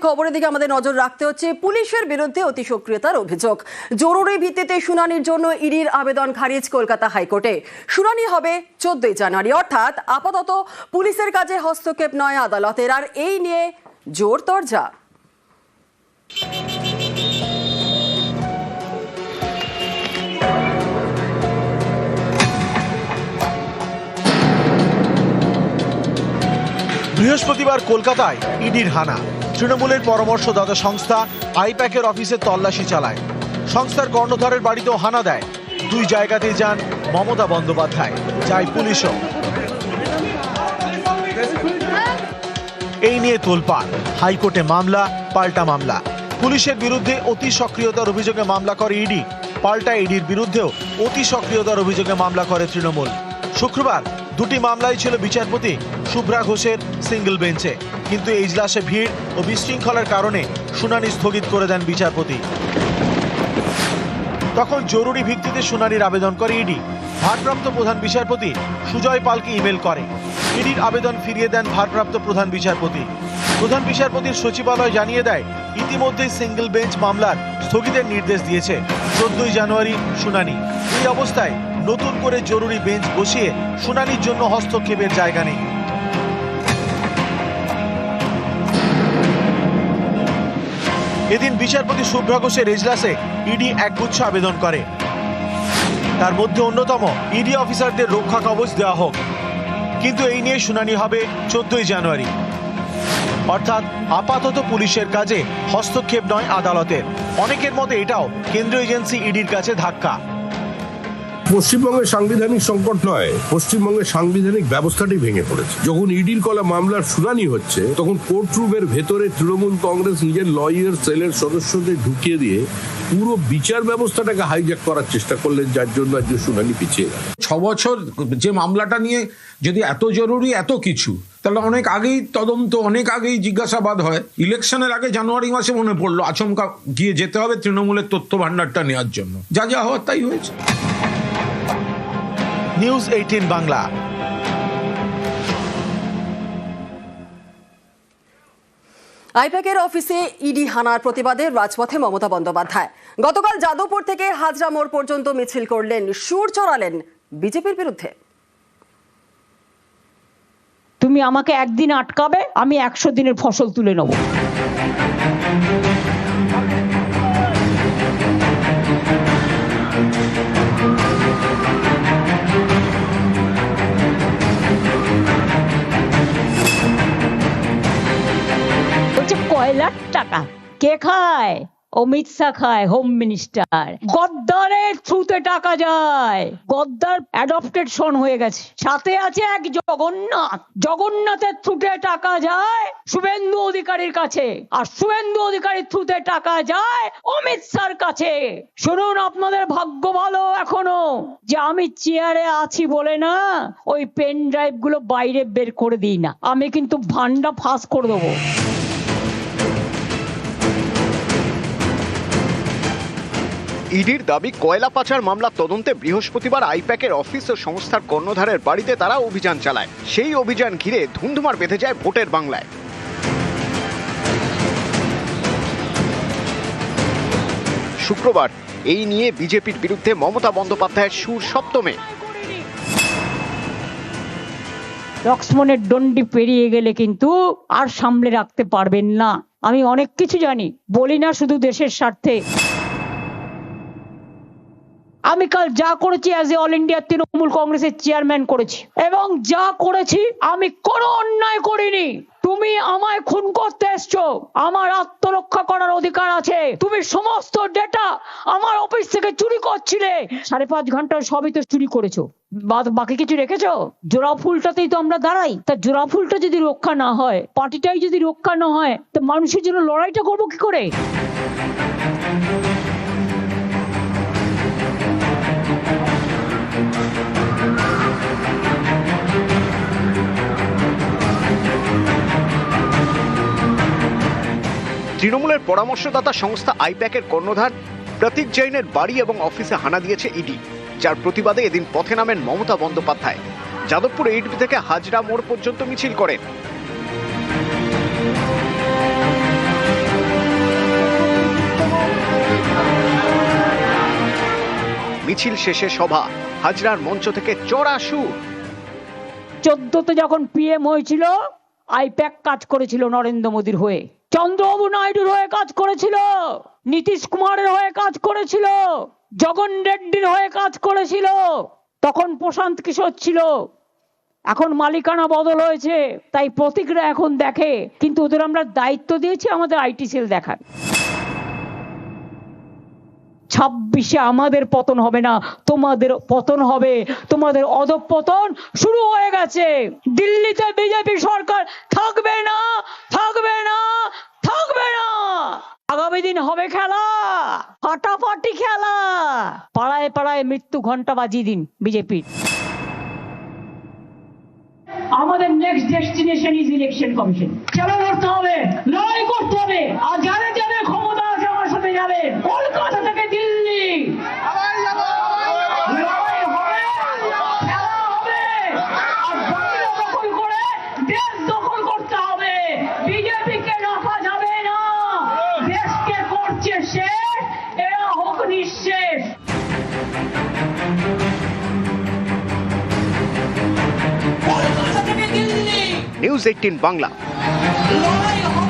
খবরের দিকে আমাদের নজর রাখতে হচ্ছে। পুলিশের বিরুদ্ধে অতি সক্রিয়তার অভিযোগ। জরুরি ভিত্তিতে শুনানির জন্য ইডির আবেদন খারিজ কলকাতা হাইকোর্টে। শুনানি হবে 14 জানুয়ারি, অর্থাৎ আপাতত পুলিশের কাজে হস্তক্ষেপ নয় আদালতের। আর এই নিয়ে জোর তরজা। বৃহস্পতিবার কলকাতায় ইডির হানা। তৃণমূলের পরামর্শদাতা সংস্থা আইপ্যাকের অফিসে তল্লাশি চালায়। সংস্থার কর্ণধারের বাড়িতেও হানা দেয়। দুই জায়গাতেই যান মমতা বন্দ্যোপাধ্যায়, যায় পুলিশও। এই নিয়ে তোলপাড়। হাইকোর্টে মামলা, পাল্টা মামলা। পুলিশের বিরুদ্ধে অতি সক্রিয়তার অভিযোগে মামলা করে ইডি, পাল্টা ইডির বিরুদ্ধেও অতি সক্রিয়তার অভিযোগে মামলা করে তৃণমূল। শুক্রবার দুটি মামলাই ছিল বিচারপতি শুভ্রা ঘোষের সিঙ্গেল বেঞ্চে, কিন্তু এজলাসে ভিড় ও বিশৃঙ্খলার কারণে শুনানি স্থগিত করে দেন বিচারপতি। তখন জরুরি ভিত্তিতে শুনানির আবেদন করে ইডি। ভারপ্রাপ্ত প্রধান বিচারপতি সুজয় পালকে ইমেল করে। ইডির আবেদন ফিরিয়ে দেন ভারপ্রাপ্ত প্রধান বিচারপতি। প্রধান বিচারপতির সচিবালয় জানিয়ে দেয়, ইতিমধ্যেই সিঙ্গেল বেঞ্চ মামলার স্থগিতের নির্দেশ দিয়েছে। 14 জানুয়ারি শুনানি। এই অবস্থায় নতুন করে জরুরি বেঞ্চ বসিয়ে শুনানির জন্য হস্তক্ষেপের জায়গা নেই। এদিন বিচারপতি শুভ্রা ঘোষের এজলাসে ইডি একগুচ্ছ আবেদন করে। তার মধ্যে অন্যতম, ইডি অফিসারদের রক্ষা কবচ দেওয়া হোক। কিন্তু এই নিয়ে শুনানি হবে 14 জানুয়ারি, অর্থাৎ আপাতত পুলিশের কাজে হস্তক্ষেপ নয় আদালতের। অনেকের মতে এটাও কেন্দ্রীয় এজেন্সি ইডির কাছে ধাক্কা। পশ্চিমবঙ্গের সাংবিধানিক সংকট নয়, পশ্চিমবঙ্গের সাংবিধানিক ব্যবস্থাটি ভেঙে পড়েছে। যখন ইডির করা মামলার শুনানি হচ্ছে, তখন কোর্টরুমের ভেতরে তৃণমূল কংগ্রেস নিজের লয়ার সেলের সদস্যদের ঢুকিয়ে দিয়ে পুরো বিচার ব্যবস্থাটাকে হাইজ্যাক করার চেষ্টা করলেন, যার জন্য আজ শুনানি পিছিয়ে গেল। 6 বছর যে মামলাটা নিয়ে যদি এত জরুরি এত কিছু, তাহলে অনেক আগেই তদন্ত, অনেক আগেই জিজ্ঞাসাবাদ হয়। ইলেকশনের আগে জানুয়ারি মাসে মনে পড়লো আচমকা গিয়ে যেতে হবে তৃণমূলের তথ্য ভান্ডারটা নেওয়ার জন্য। যা যা হওয়ার তাই হয়েছে। নিউজ 18 বাংলা। আইপ্যাকের অফিসে ইডি হানার প্রতিবাদে রাজপথে মমতা বন্দ্যোপাধ্যায়। গতকাল যাদবপুর থেকে হাজরা মোড় পর্যন্ত মিছিল করলেন, সুর চড়ালেন বিজেপির বিরুদ্ধে। তুমি আমাকে একদিন আটকাবে, আমি 100 দিনের ফসল তুলে নেব। কয়লার টাকা কে খায়? অমিত শাহ খায়, হোম মিনিস্টার। গদ্দারের থ্রুতে টাকা যায়। গদ্দার অ্যাডপ্টেড সন হয়ে গেছে। সাথে আছে এক জগন্নাথ। জগন্নাথের থ্রুতে টাকা যায় শুভেন্দু অধিকারীর কাছে, আর শুভেন্দু অধিকারীর থ্রুতে টাকা যায় অমিত শাহর কাছে। শুনুন, আপনাদের ভাগ্য ভালো এখনো যে আমি চেয়ারে আছি বলে না ওই পেন ড্রাইভ গুলো বাইরে বের করে দিই না। আমি কিন্তু ভান্ডা ফাঁস করে দেবো। ইডির দাবি, কয়লা পাচার মামলা তদন্তে বৃহস্পতিবার আইপ্যাকের অফিস ও সংস্থার কর্ণধারের বাড়িতে তারা অভিযান চালায়। সেই অভিযান ঘিরে ধুন্ধুমার বেঁধে যায় ভোটের বাংলায়। শুক্রবার এই নিয়ে বিজেপির বিরুদ্ধে মমতা বন্দ্যোপাধ্যায়ের সুর সপ্তমে। লক্ষ্মণের দণ্ডি পেরিয়ে গেলে কিন্তু আর সামলে রাখতে পারবেন না। আমি অনেক কিছু জানি, বলি না শুধু দেশের স্বার্থে। আমি কাল যা করেছি as a all India Trinamool কংগ্রেসের চেয়ারম্যান করেছি, এবং যা করেছি আমি কোনো অন্যায় করিনি। তুমি আমায় খুন করতে এসছো, আমার আত্মরক্ষা করার অধিকার আছে। তুমি সমস্ত ডেটা আমার অফিস থেকে চুরি করছিলে। 5.5 ঘন্টা সবই তো চুরি করেছো, বাকি কিছু রেখেছো? জোড়া ফুলটাতেই তো আমরা দাঁড়াই। তা জোড়া ফুলটা যদি রক্ষা না হয়, পার্টিটাই যদি রক্ষা না হয়, তো মানুষের জন্য লড়াইটা করবো কি করে? তৃণমূলের পরামর্শদাতা সংস্থা আইপ্যাকের কর্ণধার প্রতীক জৈনের বাড়ি এবং অফিসে হানা দিয়েছে ইডি, যার প্রতিবাদে এদিন পথে নামেন মমতা বন্দ্যোপাধ্যায়। যাদবপুর ইডি থেকে হাজরা মোড় পর্যন্ত মিছিল করেন। মিছিল শেষে সভা, হাজরার মঞ্চ থেকে চড়া সুর। 14তে যখন পিএম হয়েছিল আইপ্যাক কাজ করেছিল নরেন্দ্র মোদীর হয়ে, চন্দ্রবাবু নাইডুর হয়ে কাজ করেছিল, নীতিশ কুমারের হয়ে কাজ করেছিল, জগন রেড্ডির হয়ে কাজ করেছিল, তখন প্রশান্ত কিশোর ছিল। এখন মালিকানা বদল হয়েছে, তাই প্রতীকরা এখন দেখে, কিন্তু ওদের আমরা দায়িত্ব দিয়েছি আমাদের আইটি সেল দেখার। 26-এ আমাদের পতন হবে না, তোমাদের পতন হবে, তোমাদের অধঃপতন শুরু হয়ে গেছে। দিল্লিতে বিজেপি সরকার থাকবে না, থাকবে না, থাকবে না। আগামী দিন হবে খেলা, ফাটাফাটি খেলা, পাড়ায় পাড়ায় মৃত্যু ঘন্টা বাজিয়ে দিন বিজেপির। আমাদের next destination is election commission. খেলা করতে হবে, লড়াই করতে হবে, আর যারা যারা ক্ষমতা আছে আমার সাথে যাবে, কলকাতা থেকে দিল্লি লড়াই হবে, খেলা হবে, আর বাংলা দখল করে দেশ দখল করতে হবে। বিজেপিকে রাখা যাবে না, দেশকে করছে শেষ, এরা হোক নিঃশেষ। নিউজ 18 বাংলা। লড়াই হবে।